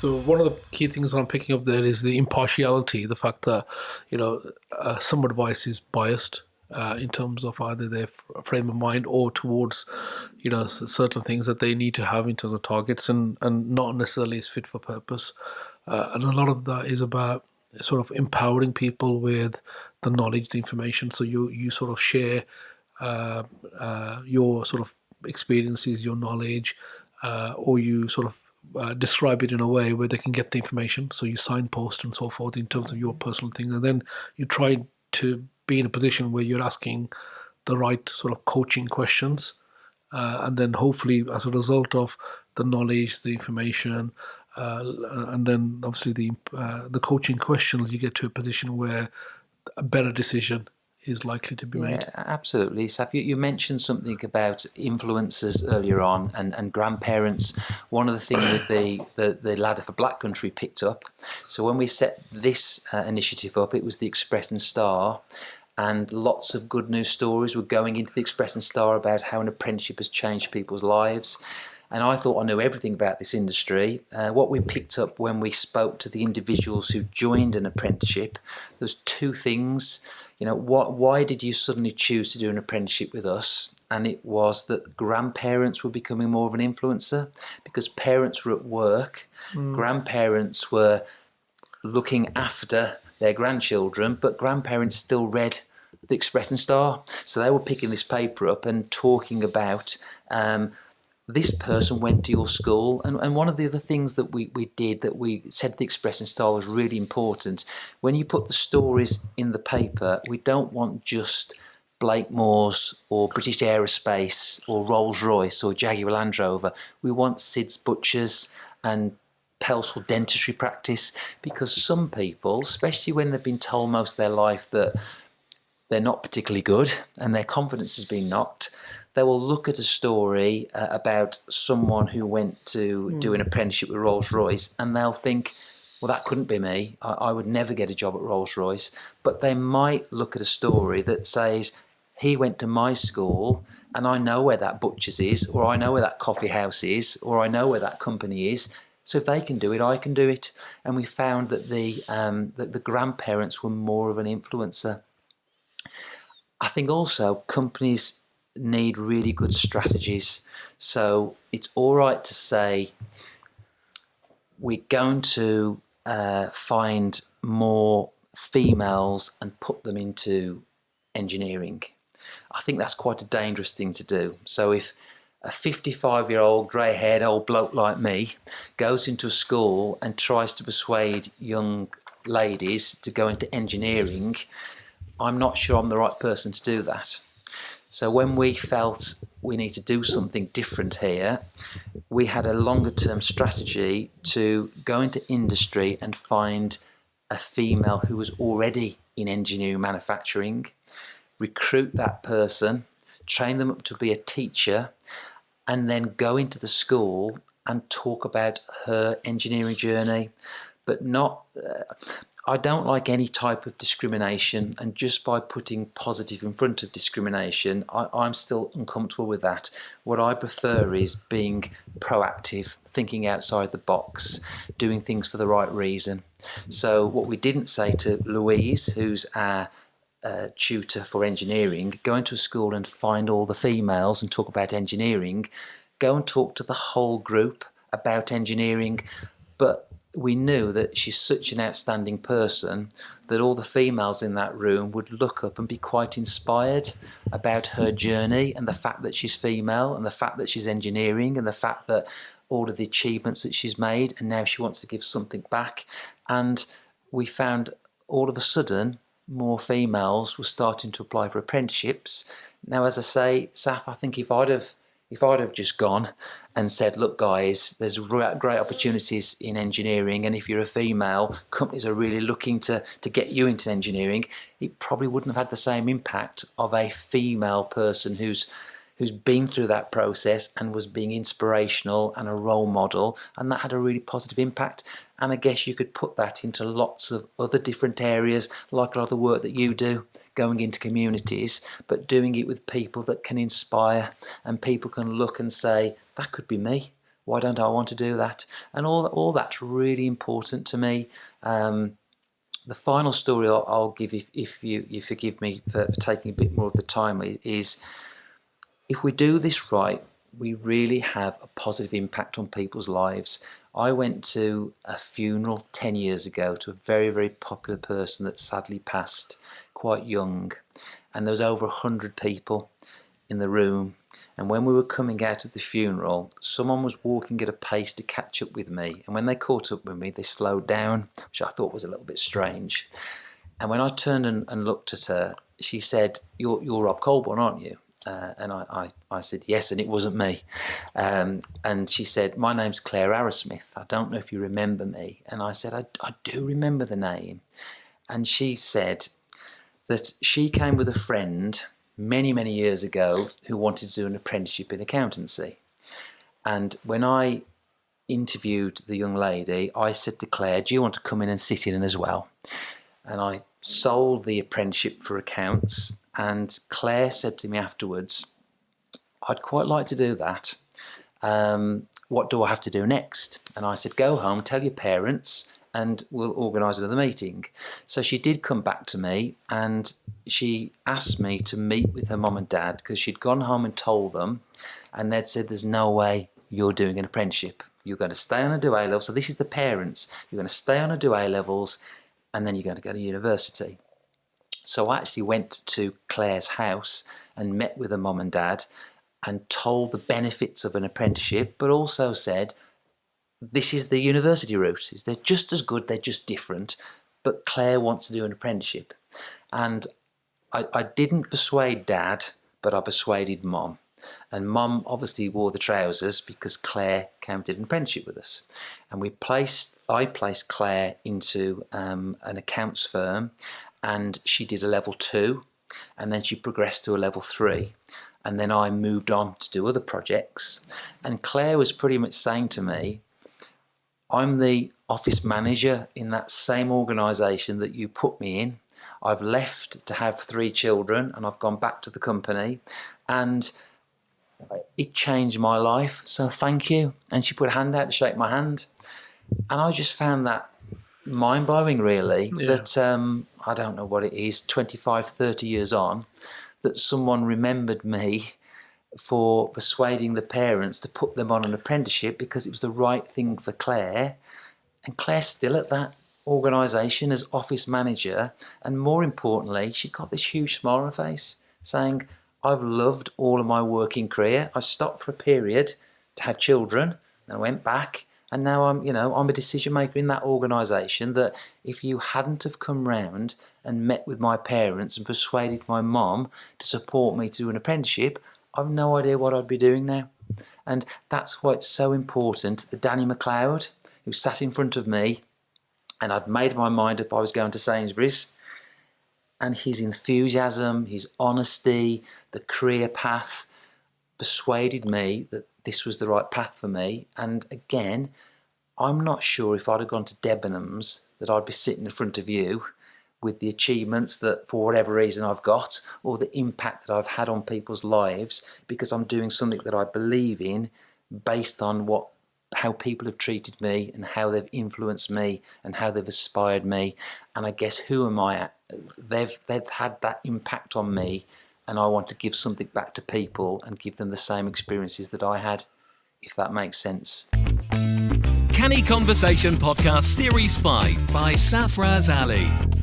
So one of the key things I'm picking up there is the impartiality, the fact that some advice is biased in terms of either their frame of mind or towards certain things that they need to have in terms of targets, and not necessarily is fit for purpose. And a lot of that is about sort of empowering people with the knowledge, the information. So you sort of share your sort of experiences, your knowledge, or you sort of describe it in a way where they can get the information. So you signpost and so forth in terms of your personal thing, and then you try to be in a position where you're asking the right sort of coaching questions, and then hopefully as a result of the knowledge, the information, and then obviously the coaching questions, you get to a position where a better decision is likely to be made. Yeah, absolutely. Saf, you mentioned something about influencers earlier on, and grandparents. One of the things with the Ladder for Black Country picked up. So when we set this initiative up, it was the Express and Star, and lots of good news stories were going into the Express and Star about how an apprenticeship has changed people's lives. And I thought I knew everything about this industry. What we picked up when we spoke to the individuals who joined an apprenticeship, there was two things. Why did you suddenly choose to do an apprenticeship with us? And it was that grandparents were becoming more of an influencer because parents were at work, grandparents were looking after their grandchildren, but grandparents still read the Express and Star. So they were picking this paper up and talking about this person went to your school. And one of the other things that we did, that we said the Express and Star was really important. When you put the stories in the paper, we don't want just Blakemores or British Aerospace or Rolls-Royce or Jaguar Land Rover. We want Sid's Butchers and Pelsall Dentistry Practice, because some people, especially when they've been told most of their life that they're not particularly good and their confidence has been knocked, they will look at a story about someone who went to do an apprenticeship with Rolls-Royce, and they'll think, well, that couldn't be me. I would never get a job at Rolls-Royce. But they might look at a story that says, he went to my school and I know where that butcher's is, or I know where that coffee house is, or I know where that company is. So if they can do it, I can do it. And we found that the grandparents were more of an influencer. I think also companies need really good strategies. So it's all right to say we're going to find more females and put them into engineering. I think that's quite a dangerous thing to do. So if a 55-year-old grey-haired old bloke like me goes into a school and tries to persuade young ladies to go into engineering, I'm not sure I'm the right person to do that. So when we felt we need to do something different here, we had a longer term strategy to go into industry and find a female who was already in engineering manufacturing, recruit that person, train them up to be a teacher, and then go into the school and talk about her engineering journey. But not... I don't like any type of discrimination, and just by putting positive in front of discrimination, I'm still uncomfortable with that. What I prefer is being proactive, thinking outside the box, doing things for the right reason. So what we didn't say to Louise, who's our tutor for engineering, go into a school and find all the females and talk about engineering, go and talk to the whole group about engineering, but we knew that she's such an outstanding person that all the females in that room would look up and be quite inspired about her journey, and the fact that she's female, and the fact that she's engineering, and the fact that all of the achievements that she's made, and now she wants to give something back. And we found all of a sudden more females were starting to apply for apprenticeships. Now, as I say, Saf, I think if I'd have just gone and said, look guys, there's great opportunities in engineering, and if you're a female, companies are really looking to get you into engineering, it probably wouldn't have had the same impact of a female person who's been through that process and was being inspirational and a role model, and that had a really positive impact. And I guess you could put that into lots of other different areas, like a lot of the work that you do, going into communities, but doing it with people that can inspire, and people can look and say, that could be me. Why don't I want to do that? And all that's really important to me. The final story I'll give, if you forgive me for taking a bit more of the time, is if we do this right, we really have a positive impact on people's lives. I went to a funeral 10 years ago to a very, very popular person that sadly passed quite young, and there was over 100 people in the room. And when we were coming out of the funeral, someone was walking at a pace to catch up with me, and when they caught up with me, they slowed down, which I thought was a little bit strange. And when I turned and looked at her, she said, you're Rob Colbourne, aren't you? And I said yes, and it wasn't me. And she said, my name's Claire Arrowsmith. I don't know if you remember me. And I said, I do remember the name. And she said that she came with a friend many, many years ago who wanted to do an apprenticeship in accountancy. And when I interviewed the young lady, I said to Claire, do you want to come in and sit in as well? And I sold the apprenticeship for accounts, and Claire said to me afterwards, I'd quite like to do that. What do I have to do next? And I said, go home, tell your parents, and we'll organise another meeting. So she did come back to me, and she asked me to meet with her mum and dad, because she'd gone home and told them, and they'd said, there's no way you're doing an apprenticeship. You're going to stay on and do A-levels. So this is the parents. You're going to stay on and do A-levels, and then you're going to go to university. So I actually went to Claire's house and met with her mum and dad and told the benefits of an apprenticeship, but also said, this is the university route. They're just as good, they're just different, but Claire wants to do an apprenticeship. And I didn't persuade Dad, but I persuaded Mum. And Mum obviously wore the trousers because Claire came and did an apprenticeship with us. And I placed Claire into an accounts firm, and she did a level 2, and then she progressed to a level 3. And then I moved on to do other projects. And Claire was pretty much saying to me, I'm the office manager in that same organisation that you put me in. I've left to have 3 children, and I've gone back to the company, and it changed my life, so thank you. And she put a hand out to shake my hand. And I just found that mind-blowing, really, that I don't know what it is, 25, 30 years on, that someone remembered me for persuading the parents to put them on an apprenticeship because it was the right thing for Claire. And Claire's still at that organisation as office manager, and more importantly, she's got this huge smile on her face saying, I've loved all of my working career. I stopped for a period to have children, and I went back, and now I'm a decision maker in that organisation. That if you hadn't have come round and met with my parents and persuaded my mum to support me to do an apprenticeship, I've no idea what I'd be doing now. And that's why it's so important that Danny McLeod, who sat in front of me, and I'd made my mind up I was going to Sainsbury's, and his enthusiasm, his honesty, the career path persuaded me that this was the right path for me. And again, I'm not sure if I'd have gone to Debenhams that I'd be sitting in front of you with the achievements that for whatever reason I've got, or the impact that I've had on people's lives, because I'm doing something that I believe in based on how people have treated me and how they've influenced me and how they've inspired me. And I guess, who am I? They've had that impact on me, and I want to give something back to people and give them the same experiences that I had, if that makes sense. Canny Conversation Podcast Series 5 by Safaraz Ali.